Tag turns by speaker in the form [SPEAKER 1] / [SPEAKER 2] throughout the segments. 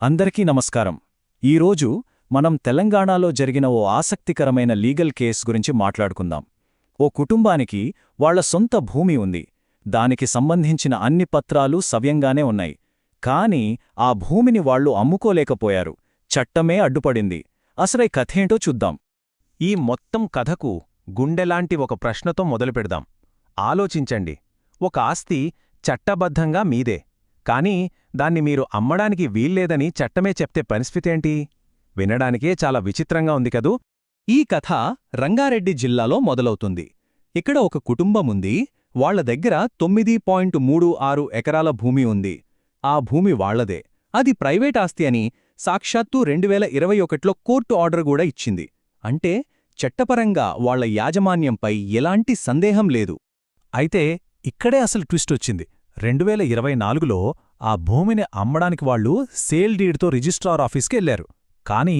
[SPEAKER 1] అందరికీ నమస్కారం. ఈరోజు మనం తెలంగాణలో జరిగిన ఓ ఆసక్తికరమైన లీగల్ కేస్ గురించి మాట్లాడుకుందాం. ఓ కుటుంబానికి వాళ్ల సొంత భూమి ఉంది. దానికి సంబంధించిన అన్ని పత్రాలు సవ్యంగానే ఉన్నాయి. కాని ఆ భూమిని వాళ్లు అమ్ముకోలేకపోయారు. చట్టమే అడ్డుపడింది. అసలై కథేంటో చూద్దాం.
[SPEAKER 2] ఈ మొత్తం కథకు గుండెలాంటి ఒక ప్రశ్నతో మొదలుపెడదాం. ఆలోచించండి. ఒక ఆస్తి చట్టబద్ధంగా మీదే, కానీ దాన్ని మీరు అమ్మడానికి వీల్లేదని చట్టమే చెప్తే పరిస్థితేంటి? వినడానికే చాలా విచిత్రంగా ఉంది కదూ.
[SPEAKER 1] ఈ కథ రంగారెడ్డి జిల్లాలో మొదలవుతుంది. ఇక్కడ ఒక కుటుంబముంది. వాళ్ల దగ్గర 9.36 ఎకరాల భూమి ఉంది. ఆ భూమి వాళ్లదే. అది ప్రైవేట్ ఆస్తి అని సాక్షాత్తూ 2021లో కోర్టు ఆర్డర్ కూడా ఇచ్చింది. అంటే చట్టపరంగా వాళ్ల యాజమాన్యంపై ఎలాంటి సందేహం లేదు.
[SPEAKER 2] అయితే ఇక్కడే అసలు ట్విస్టొచ్చింది. 2024లో ఆ భూమిని అమ్మడానికి వాళ్లు సేల్ డీడ్తో రిజిస్ట్రార్ ఆఫీస్కి వెళ్లారు. కానీ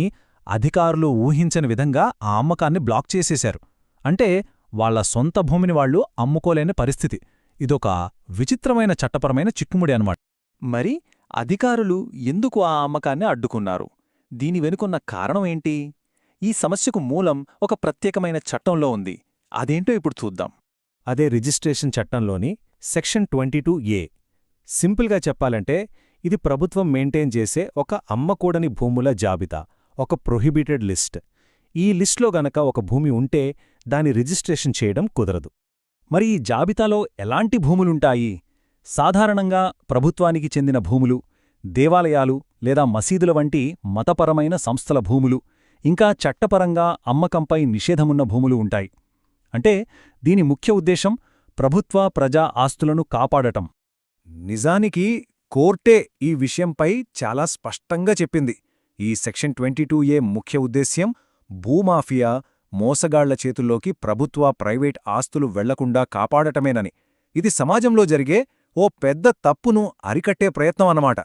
[SPEAKER 2] అధికారులు ఊహించని విధంగా ఆ అమ్మకాన్ని బ్లాక్ చేసేశారు. అంటే వాళ్ల సొంత భూమిని వాళ్లు అమ్ముకోలేని పరిస్థితి. ఇదొక విచిత్రమైన చట్టపరమైన చిక్కుముడి అన్నమాట.
[SPEAKER 1] మరి అధికారులు ఎందుకు ఆ అమ్మకాన్ని అడ్డుకున్నారు? దీని వెనుకున్న కారణమేంటి? ఈ సమస్యకు మూలం ఒక ప్రత్యేకమైన చట్టంలో ఉంది. అదేంటో ఇప్పుడు చూద్దాం.
[SPEAKER 2] అదే రిజిస్ట్రేషన్ చట్టంలోని సెక్షన్ 22A. సింపుల్గా చెప్పాలంటే ఇది ప్రభుత్వం మెయింటైన్ చేసే ఒక అమ్మకూడని భూముల జాబితా, ఒక ప్రొహిబిటెడ్ లిస్ట్. ఈ లిస్ట్లో గనక ఒక భూమి ఉంటే దాని రిజిస్ట్రేషన్ చేయడం కుదరదు.
[SPEAKER 1] మరి ఈ జాబితాలో ఎలాంటి భూములుంటాయి? సాధారణంగా ప్రభుత్వానికి చెందిన భూములు, దేవాలయాలు లేదా మసీదుల వంటి మతపరమైన సంస్థల భూములు, ఇంకా చట్టపరంగా అమ్మకంపై నిషేధమున్న భూములు ఉంటాయి. అంటే దీని ముఖ్య ఉద్దేశం ప్రభుత్వ ప్రజా ఆస్తులను కాపాడటం.
[SPEAKER 2] నిజానికి కోర్టే ఈ విషయంపై చాలా స్పష్టంగా చెప్పింది. ఈ సెక్షన్ 22A ముఖ్య ఉద్దేశ్యం భూమాఫియా, మోసగాళ్ల చేతుల్లోకి ప్రభుత్వ ప్రైవేట్ ఆస్తులు వెళ్లకుండా కాపాడటమేనని. ఇది సమాజంలో జరిగే ఓ పెద్ద తప్పును అరికట్టే ప్రయత్నం అన్నమాట.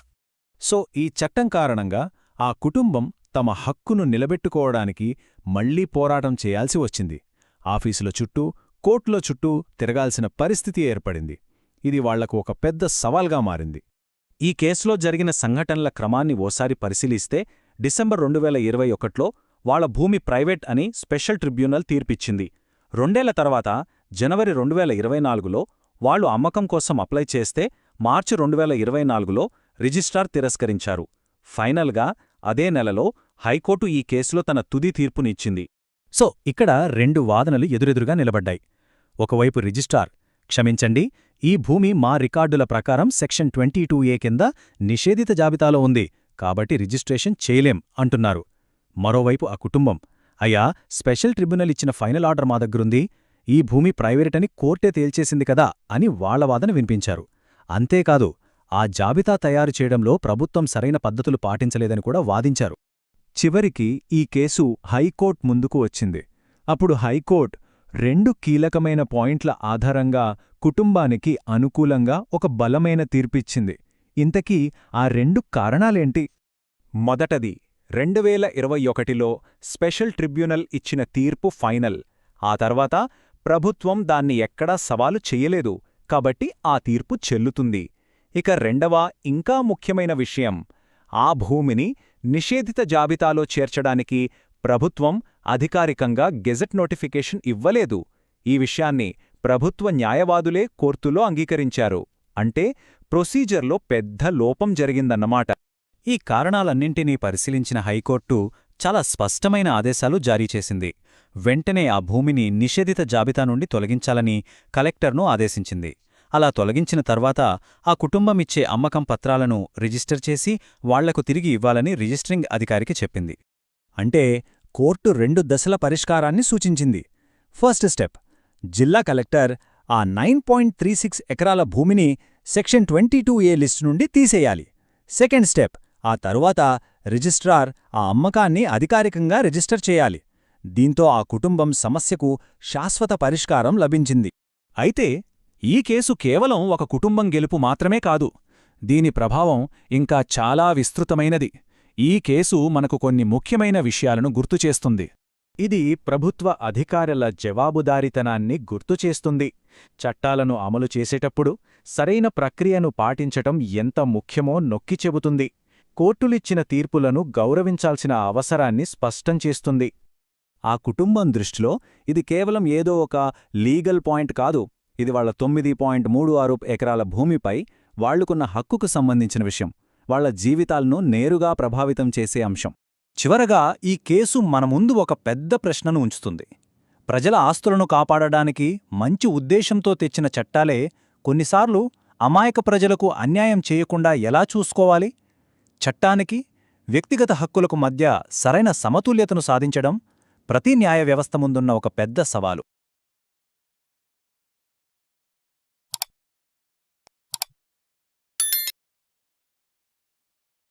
[SPEAKER 1] సో ఈ చట్టం కారణంగా ఆ కుటుంబం తమ హక్కును నిలబెట్టుకోవడానికి మళ్లీ పోరాటం చేయాల్సి వచ్చింది. ఆఫీసుల చుట్టూ, కోర్టుల చుట్టూ తిరగాల్సిన పరిస్థితి ఏర్పడింది. ఇది వాళ్లకు ఒక పెద్ద సవాల్గా మారింది. ఈ కేసులో జరిగిన సంఘటనల క్రమాన్ని ఓసారి పరిశీలిస్తే డిసెంబర్ 2021లో వాళ్ల భూమి ప్రైవేట్ అని స్పెషల్ ట్రిబ్యునల్ తీర్పిచ్చింది. 2 ఏళ్ల తర్వాత జనవరి 2024లో వాళ్లు అమ్మకం కోసం అప్లై చేస్తే మార్చి 2024లో రిజిస్ట్రార్ తిరస్కరించారు. ఫైనల్గా అదే నెలలో హైకోర్టు ఈ కేసులో తన తుది తీర్పునిచ్చింది. సో ఇక్కడ 2 వాదనలు ఎదురెదురుగా నిలబడ్డాయి. ఒకవైపు రిజిస్ట్రార్, క్షమించండి, ఈ భూమి మా రికార్డుల ప్రకారం సెక్షన్ 22A కింద నిషేధిత జాబితాలో ఉంది, కాబట్టి రిజిస్ట్రేషన్ చేయలేం అంటున్నారు. మరోవైపు ఆ కుటుంబం, అయ్యా, స్పెషల్ ట్రిబ్యునల్ ఇచ్చిన ఫైనల్ ఆర్డర్ మా దగ్గరుంది, ఈ భూమి ప్రైవేట్ అని కోర్టే తేల్చేసింది కదా అని వాళ్ల వాదన వినిపించారు. అంతేకాదు, ఆ జాబితా తయారు చేయడంలో ప్రభుత్వం సరైన పద్ధతులు పాటించలేదని కూడా వాదించారు. చివరికి ఈ కేసు హైకోర్టు ముందుకు వచ్చింది. అప్పుడు హైకోర్టు 2 కీలకమైన పాయింట్ల ఆధారంగా కుటుంబానికి అనుకూలంగా ఒక బలమైన తీర్పిచ్చింది. ఇంతకీ ఆ 2 కారణాలేంటి? మొదటది, 2021లో స్పెషల్ ట్రిబ్యునల్ ఇచ్చిన తీర్పు ఫైనల్. ఆ తర్వాత ప్రభుత్వం దాన్ని ఎక్కడా సవాలు చెయ్యలేదు, కాబట్టి ఆ తీర్పు చెల్లుతుంది. ఇక రెండవ, ఇంకా ముఖ్యమైన విషయం, ఆ భూమిని నిషేధిత జాబితాలో చేర్చడానికి ప్రభుత్వం అధికారికంగా గెజెట్ నోటిఫికేషన్ ఇవ్వలేదు. ఈ విషయాన్ని ప్రభుత్వ న్యాయవాదులే కోర్టులో అంగీకరించారు. అంటే ప్రొసీజర్లో పెద్ద లోపం జరిగిందన్నమాట. ఈ కారణాలన్నింటినీ పరిశీలించిన హైకోర్టు చాలా స్పష్టమైన ఆదేశాలు జారీ చేసింది. వెంటనే ఆ భూమిని నిషేధిత జాబితా నుండి తొలగించాలని కలెక్టర్ను ఆదేశించింది. అలా తొలగించిన తర్వాత ఆ కుటుంబమిచ్చే అమ్మకం పత్రాలను రిజిస్టర్ చేసి వాళ్లకు తిరిగి ఇవ్వాలని రిజిస్ట్రింగ్ అధికారికి చెప్పింది. అంటే కోర్టు 2 దశల పరిష్కారాన్ని సూచించింది. ఫస్ట్ స్టెప్, జిల్లా కలెక్టర్ ఆ 9.36 ఎకరాల భూమిని సెక్షన్ 22A లిస్టు నుండి తీసేయాలి. సెకండ్ స్టెప్, ఆ తరువాత రిజిస్ట్రార్ ఆ అమ్మకాన్ని అధికారికంగా రిజిస్టర్ చేయాలి. దీంతో ఆ కుటుంబం సమస్యకు శాశ్వత పరిష్కారం లభించింది. అయితే ఈ కేసు కేవలం ఒక కుటుంబం గెలుపు మాత్రమే కాదు. దీని ప్రభావం ఇంకా చాలా విస్తృతమైనది. ఈ కేసు మనకు కొన్ని ముఖ్యమైన విషయాలను గుర్తుచేస్తుంది. ఇది ప్రభుత్వ అధికారుల జవాబుదారీతనాన్ని గుర్తుచేస్తుంది. చట్టాలను అమలు చేసేటప్పుడు సరైన ప్రక్రియను పాటించటం ఎంత ముఖ్యమో నొక్కి చెబుతుంది. కోర్టులిచ్చిన తీర్పులను గౌరవించాల్సిన అవసరాన్ని స్పష్టం చేస్తుంది. ఆ కుటుంబం దృష్టిలో ఇది కేవలం ఏదో ఒక లీగల్ పాయింట్ కాదు, ఇది వాళ్ల 9.36 ఎకరాల భూమిపై వాళ్లుకున్న హక్కుకు సంబంధించిన విషయం, వాళ్ల జీవితాలను నేరుగా ప్రభావితం చేసే అంశం.
[SPEAKER 2] చివరగా ఈ కేసు మన ముందు ఒక పెద్ద ప్రశ్నను ఉంచుతుంది. ప్రజల ఆస్తులను కాపాడడానికి మంచి ఉద్దేశంతో తెచ్చిన చట్టాలే కొన్నిసార్లు అమాయక ప్రజలకు అన్యాయం చేయకుండా ఎలా చూసుకోవాలి? చట్టానికి, వ్యక్తిగత హక్కులకు మధ్య సరైన సమతుల్యతను సాధించడం ప్రతి న్యాయ వ్యవస్థ ముందున్న ఒక పెద్ద సవాలు.